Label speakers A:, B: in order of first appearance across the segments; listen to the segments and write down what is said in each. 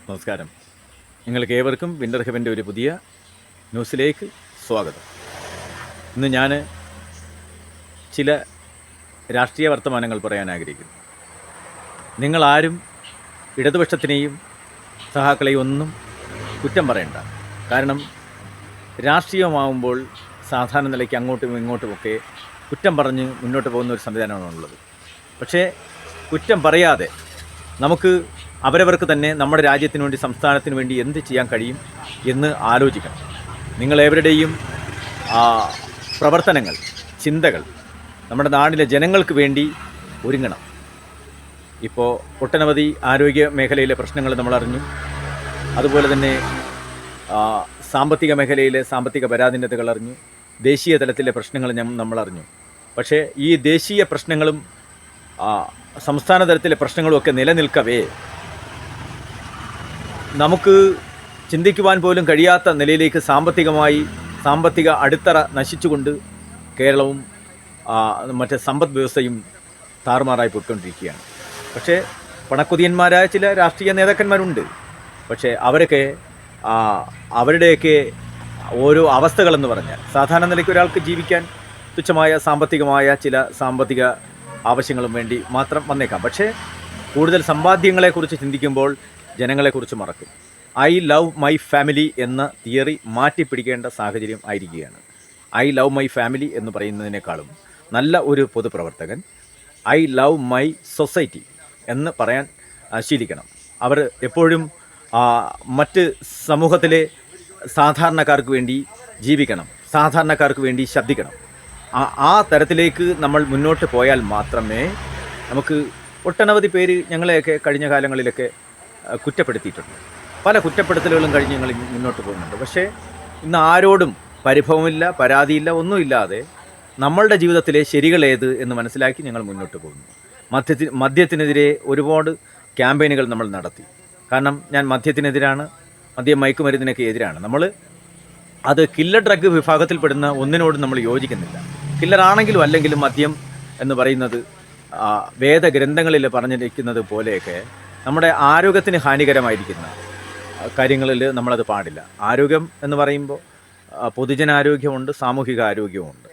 A: നമസ്കാരം. നിങ്ങൾക്ക് ഏവർക്കും വിൻ്റർ ഹെവൻ്റെ ഒരു പുതിയ ന്യൂസിലേക്ക് സ്വാഗതം. ഇന്ന് ഞാൻ ചില രാഷ്ട്രീയ വർത്തമാനങ്ങൾ പറയാൻ ആഗ്രഹിക്കുന്നു. നിങ്ങളാരും ഇടതുപക്ഷത്തിനെയും സഹാക്കളെയും ഒന്നും കുറ്റം പറയണ്ട. കാരണം രാഷ്ട്രീയമാകുമ്പോൾ സാധാരണ നിലയ്ക്ക് അങ്ങോട്ടും ഇങ്ങോട്ടുമൊക്കെ കുറ്റം പറഞ്ഞ് മുന്നോട്ട് പോകുന്ന ഒരു സംവിധാനമാണുള്ളത്. പക്ഷേ കുറ്റം പറയാതെ നമുക്ക് അവരവർക്ക് തന്നെ നമ്മുടെ രാജ്യത്തിന് വേണ്ടി, സംസ്ഥാനത്തിന് വേണ്ടി എന്ത് ചെയ്യാൻ കഴിയും എന്ന് ആലോചിക്കണം. നിങ്ങളേവരുടെയും പ്രവർത്തനങ്ങൾ, ചിന്തകൾ നമ്മുടെ നാടിലെ ജനങ്ങൾക്ക് വേണ്ടി ഒരുങ്ങണം. ഇപ്പോൾ ഒട്ടനവധി ആരോഗ്യ മേഖലയിലെ പ്രശ്നങ്ങൾ നമ്മളറിഞ്ഞു. അതുപോലെ തന്നെ സാമ്പത്തിക മേഖലയിലെ സാമ്പത്തിക പരാധീനതകൾ അറിഞ്ഞു. ദേശീയ തലത്തിലെ പ്രശ്നങ്ങൾ നമ്മളറിഞ്ഞു. പക്ഷേ ഈ ദേശീയ പ്രശ്നങ്ങളും സംസ്ഥാന തലത്തിലെ പ്രശ്നങ്ങളുമൊക്കെ നിലനിൽക്കവേ നമുക്ക് ചിന്തിക്കുവാൻ പോലും കഴിയാത്ത നിലയിലേക്ക് സാമ്പത്തിക അടിത്തറ നശിച്ചുകൊണ്ട് കേരളവും മറ്റ് സമ്പദ് വ്യവസ്ഥയും താറുമാറായി പോയിക്കൊണ്ടിരിക്കുകയാണ്. പക്ഷേ പണക്കൊതിയന്മാരായ ചില രാഷ്ട്രീയ നേതാക്കന്മാരുണ്ട്. പക്ഷേ അവരൊക്കെ അവരുടെയൊക്കെ ഓരോ അവസ്ഥകളെന്ന് പറഞ്ഞാൽ സാധാരണ നിലയ്ക്ക് ഒരാൾക്ക് ജീവിക്കാൻ തുച്ഛമായ സാമ്പത്തിക ആവശ്യങ്ങളും വേണ്ടി മാത്രം വന്നേക്കാം. പക്ഷേ കൂടുതൽ സമ്പാദ്യങ്ങളെക്കുറിച്ച് ചിന്തിക്കുമ്പോൾ ജനങ്ങളെക്കുറിച്ച് മറക്കും. ഐ ലവ് മൈ ഫാമിലി എന്ന തിയറി മാറ്റിപ്പിടിക്കേണ്ട സാഹചര്യം ആയിരിക്കുകയാണ്. ഐ ലവ് മൈ ഫാമിലി എന്ന് പറയുന്നതിനേക്കാളും നല്ല ഒരു പൊതുപ്രവർത്തകൻ ഐ ലവ് മൈ സൊസൈറ്റി എന്ന് പറയാൻ ശീലിക്കണം. അവർ എപ്പോഴും മറ്റ് സമൂഹത്തിലെ സാധാരണക്കാർക്ക് വേണ്ടി ജീവിക്കണം, സാധാരണക്കാർക്ക് വേണ്ടി ശബ്ദിക്കണം. ആ തരത്തിലേക്ക് നമ്മൾ മുന്നോട്ട് പോയാൽ മാത്രമേ നമുക്ക് ഒട്ടനവധി പേര് ഞങ്ങളെയൊക്കെ കഴിഞ്ഞ കാലങ്ങളിലൊക്കെ കുറ്റപ്പെടുത്തിയിട്ടുണ്ട്. പല കുറ്റപ്പെടുത്തലുകളും കഴിഞ്ഞ് ഞങ്ങൾ മുന്നോട്ട് പോകുന്നുണ്ട്. പക്ഷേ ഇന്ന് ആരോടും പരിഭവമില്ല, പരാതിയില്ല, ഒന്നുമില്ലാതെ നമ്മളുടെ ജീവിതത്തിലെ ശരികളേത് എന്ന് മനസ്സിലാക്കി ഞങ്ങൾ മുന്നോട്ട് പോകുന്നു. മദ്യത്തിനെതിരെ ഒരുപാട് ക്യാമ്പയിനുകൾ നമ്മൾ നടത്തി. കാരണം ഞാൻ മദ്യത്തിനെതിരാണ്, മയക്കുമരുന്നിനൊക്കെ എതിരാണ്. നമ്മൾ അത് കില്ലർ ഡ്രഗ് വിഭാഗത്തിൽപ്പെടുന്ന ഒന്നിനോടും നമ്മൾ യോജിക്കുന്നില്ല. കില്ലറാണെങ്കിലും അല്ലെങ്കിലും മദ്യം എന്ന് പറയുന്നത് വേദഗ്രന്ഥങ്ങളിൽ പറഞ്ഞിരിക്കുന്നത് പോലെയൊക്കെ നമ്മുടെ ആരോഗ്യത്തിന് ഹാനികരമായിരിക്കുന്ന കാര്യങ്ങളിൽ നമ്മളത് പാടില്ല. ആരോഗ്യം എന്ന് പറയുമ്പോൾ പൊതുജനാരോഗ്യമുണ്ട്, സാമൂഹിക ആരോഗ്യമുണ്ട്.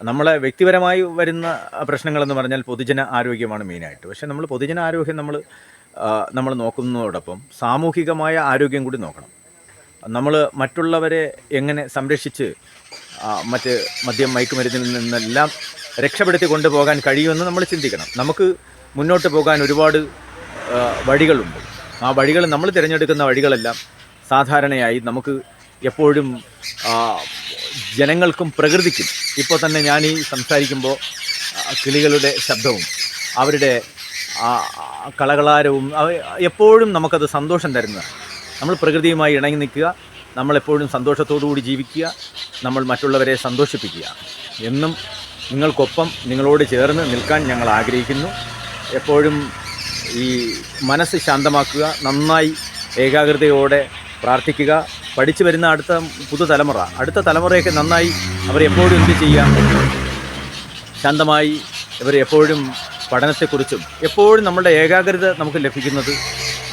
A: നമ്മളെ വ്യക്തിപരമായി വരുന്ന പ്രശ്നങ്ങളെന്ന് പറഞ്ഞാൽ പൊതുജന ആരോഗ്യമാണ് മെയിനായിട്ട്. പക്ഷേ നമ്മൾ പൊതുജന ആരോഗ്യം നമ്മൾ നോക്കുന്നതോടൊപ്പം സാമൂഹികമായ ആരോഗ്യം കൂടി നോക്കണം. നമ്മൾ മറ്റുള്ളവരെ എങ്ങനെ സംരക്ഷിച്ച് മയക്കുമരുന്നിൽ നിന്നെല്ലാം രക്ഷപ്പെടുത്തി കൊണ്ടുപോകാൻ കഴിയുമെന്ന് നമ്മൾ ചിന്തിക്കണം. നമുക്ക് മുന്നോട്ട് പോകാൻ ഒരുപാട് വഴികളുണ്ട്. ആ വഴികൾ നമ്മൾ തിരഞ്ഞെടുക്കുന്ന വഴികളെല്ലാം സാധാരണയായി നമുക്ക് എപ്പോഴും ജനങ്ങൾക്കും പ്രകൃതിക്കും, ഇപ്പോൾ തന്നെ ഞാൻ ഈ സംസാരിക്കുമ്പോൾ കിളികളുടെ ശബ്ദവും അവരുടെ കളകളാരവും എപ്പോഴും നമുക്കത് സന്തോഷം തരുന്നതാണ്. നമ്മൾ പ്രകൃതിയുമായി ഇണങ്ങി നിൽക്കുക, നമ്മളെപ്പോഴും സന്തോഷത്തോടുകൂടി ജീവിക്കുക, നമ്മൾ മറ്റുള്ളവരെ സന്തോഷിപ്പിക്കുക. എന്നും നിങ്ങൾക്കൊപ്പം, നിങ്ങളോട് ചേർന്ന് നിൽക്കാൻ ഞങ്ങൾ ആഗ്രഹിക്കുന്നു. എപ്പോഴും ഈ മനസ്സ് ശാന്തമാക്കുക, നന്നായി ഏകാഗ്രതയോടെ പ്രാർത്ഥിക്കുക. പഠിച്ചു വരുന്ന അടുത്ത തലമുറയൊക്കെ നന്നായി അവരെപ്പോഴും എന്ത് ചെയ്യാം, ശാന്തമായി ഇവരെപ്പോഴും പഠനത്തെക്കുറിച്ചും എപ്പോഴും നമ്മളുടെ ഏകാഗ്രത നമുക്ക് ലഭിക്കുന്നത്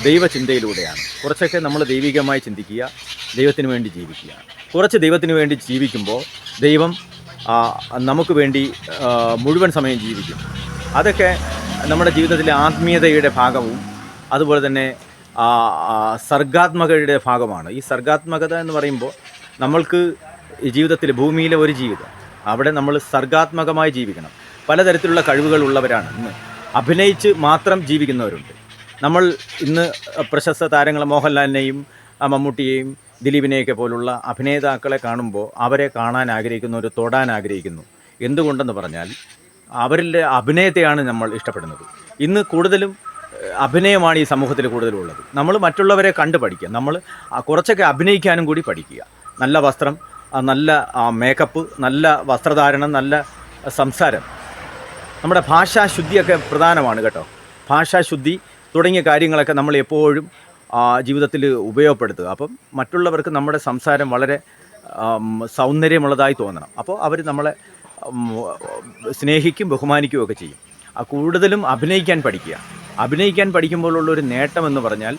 A: ദൈവചിന്തയിലൂടെയാണ്. കുറച്ചൊക്കെ നമ്മൾ ദൈവികമായി ചിന്തിക്കുക, ദൈവത്തിന് വേണ്ടി ജീവിക്കുക. കുറച്ച് ദൈവത്തിന് വേണ്ടി ജീവിക്കുമ്പോൾ ദൈവം നമുക്ക് വേണ്ടി മുഴുവൻ സമയം ജീവിക്കും. അതൊക്കെ നമ്മുടെ ജീവിതത്തിലെ ആത്മീയതയുടെ ഭാഗവും അതുപോലെ തന്നെ സർഗാത്മകതയുടെ ഭാഗമാണ്. ഈ സർഗാത്മകത എന്ന് പറയുമ്പോൾ നമ്മൾക്ക് ഈ ജീവിതത്തിൽ, ഭൂമിയിലെ ഒരു ജീവിതം, അവിടെ നമ്മൾ സർഗാത്മകമായി ജീവിക്കണം. പലതരത്തിലുള്ള കഴിവുകളുള്ളവരാണ്. ഇന്ന് അഭിനയിച്ച് മാത്രം ജീവിക്കുന്നവരുണ്ട്. നമ്മൾ ഇന്ന് പ്രശസ്ത താരങ്ങൾ മോഹൻലാലിനെയും മമ്മൂട്ടിയെയും ദിലീപിനെയൊക്കെ പോലുള്ള അഭിനേതാക്കളെ കാണുമ്പോൾ അവരെ കാണാൻ ആഗ്രഹിക്കുന്നവർ തൊടാൻ ആഗ്രഹിക്കുന്നു. എന്തുകൊണ്ടെന്ന് പറഞ്ഞാൽ അവരുടെ അഭിനയത്തെയാണ് നമ്മൾ ഇഷ്ടപ്പെടുന്നത്. ഇന്ന് കൂടുതലും അഭിനയമാണ് ഈ സമൂഹത്തിൽ കൂടുതലുള്ളത്. നമ്മൾ മറ്റുള്ളവരെ കണ്ട് പഠിക്കുക, നമ്മൾ കുറച്ചൊക്കെ അഭിനയിക്കാനും കൂടി പഠിക്കുക. നല്ല വസ്ത്രം, നല്ല മേക്കപ്പ്, നല്ല വസ്ത്രധാരണം, നല്ല സംസാരം, നമ്മുടെ ഭാഷാശുദ്ധിയൊക്കെ പ്രധാനമാണ് കേട്ടോ. ഭാഷാശുദ്ധി തുടങ്ങിയ കാര്യങ്ങളൊക്കെ നമ്മൾ എപ്പോഴും ജീവിതത്തിൽ ഉപയോഗപ്പെടുത്തുക. അപ്പം മറ്റുള്ളവർക്ക് നമ്മുടെ സംസാരം വളരെ സൗന്ദര്യമുള്ളതായി തോന്നണം. അപ്പോൾ അവർ നമ്മളെ സ്നേഹിക്കും, ബഹുമാനിക്കുകയൊക്കെ ചെയ്യും. കൂടുതലും അഭിനയിക്കാൻ പഠിക്കുക. അഭിനയിക്കാൻ പഠിക്കുമ്പോഴുള്ളൊരു നേട്ടമെന്ന് പറഞ്ഞാൽ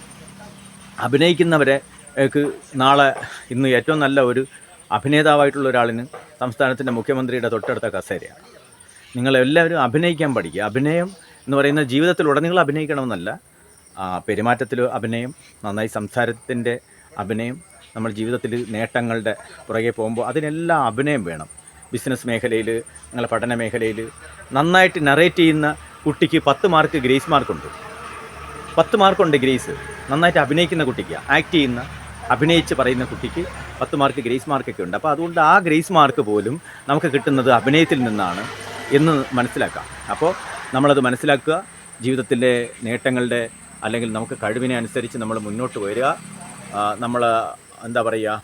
A: അഭിനയിക്കുന്നവരെ നാളെ ഇന്ന് ഏറ്റവും നല്ല ഒരു അഭിനേതാവായിട്ടുള്ള ഒരാളിന് സംസ്ഥാനത്തിൻ്റെ മുഖ്യമന്ത്രിയുടെ തൊട്ടടുത്ത കസേരയാണ്. നിങ്ങളെല്ലാവരും അഭിനയിക്കാൻ പഠിക്കുക. അഭിനയം എന്ന് പറയുന്ന ജീവിതത്തിലുടനീളം അഭിനയിക്കണമെന്നല്ല, പെരുമാറ്റത്തിൽ അഭിനയം, നന്നായി സംസാരത്തിൻ്റെ അഭിനയം, നമ്മൾ ജീവിതത്തിൽ നേട്ടങ്ങളുടെ പുറകെ പോകുമ്പോൾ അതിനെല്ലാം അഭിനയം വേണം. ബിസിനസ് മേഖലയിൽ, നിങ്ങളുടെ പഠന മേഖലയിൽ നന്നായിട്ട് നറേറ്റ് ചെയ്യുന്ന കുട്ടിക്ക് 10 മാർക്ക് ഗ്രേസ് മാർക്കുണ്ട്. 10 മാർക്കുണ്ട് ഗ്രേസ്. നന്നായിട്ട് അഭിനയിക്കുന്ന കുട്ടിക്ക്, ആക്ട് ചെയ്യുന്ന, അഭിനയിച്ച് പറയുന്ന കുട്ടിക്ക് 10 മാർക്ക് ഗ്രേസ് മാർക്കൊക്കെ ഉണ്ട്. അപ്പോൾ അതുകൊണ്ട് ആ ഗ്രേസ് മാർക്ക് പോലും നമുക്ക് കിട്ടുന്നത് അഭിനയത്തിൽ നിന്നാണ് എന്ന് മനസ്സിലാക്കാം. അപ്പോൾ നമ്മളത് മനസ്സിലാക്കുക. ജീവിതത്തിലെ നേട്ടങ്ങളുടെ അല്ലെങ്കിൽ നമുക്ക് കഴിവിനെ അനുസരിച്ച് നമ്മൾ മുന്നോട്ട് വരിക. നമ്മൾ എന്താ പറയുക,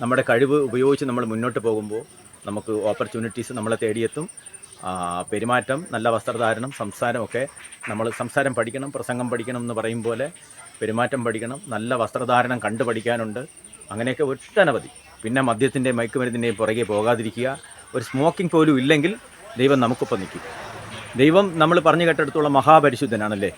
A: നമ്മുടെ കഴിവ് ഉപയോഗിച്ച് നമ്മൾ മുന്നോട്ട് പോകുമ്പോൾ നമുക്ക് ഓപ്പർച്യൂണിറ്റീസ് നമ്മളെ തേടിയെത്തും. പെരുമാറ്റം, നല്ല വസ്ത്രധാരണം, സംസാരമൊക്കെ, നമ്മൾ സംസാരം പഠിക്കണം, പ്രസംഗം പഠിക്കണം എന്ന് പറയും പോലെ പെരുമാറ്റം പഠിക്കണം, നല്ല വസ്ത്രധാരണം കണ്ടു പഠിക്കാനുണ്ട്. അങ്ങനെയൊക്കെ ഒട്ടനവധി. പിന്നെ മദ്യത്തിൻ്റെയും മയക്കുമരുന്നിൻ്റെയും പുറകെ പോകാതിരിക്കുക. ഒരു സ്മോക്കിംഗ് പോലും ഇല്ലെങ്കിൽ ദൈവം നമുക്കൊപ്പം നിൽക്കും. ദൈവം നമ്മൾ പറഞ്ഞു കേട്ടെടുത്തോളം മഹാപരിശുദ്ധനാണല്ലേ.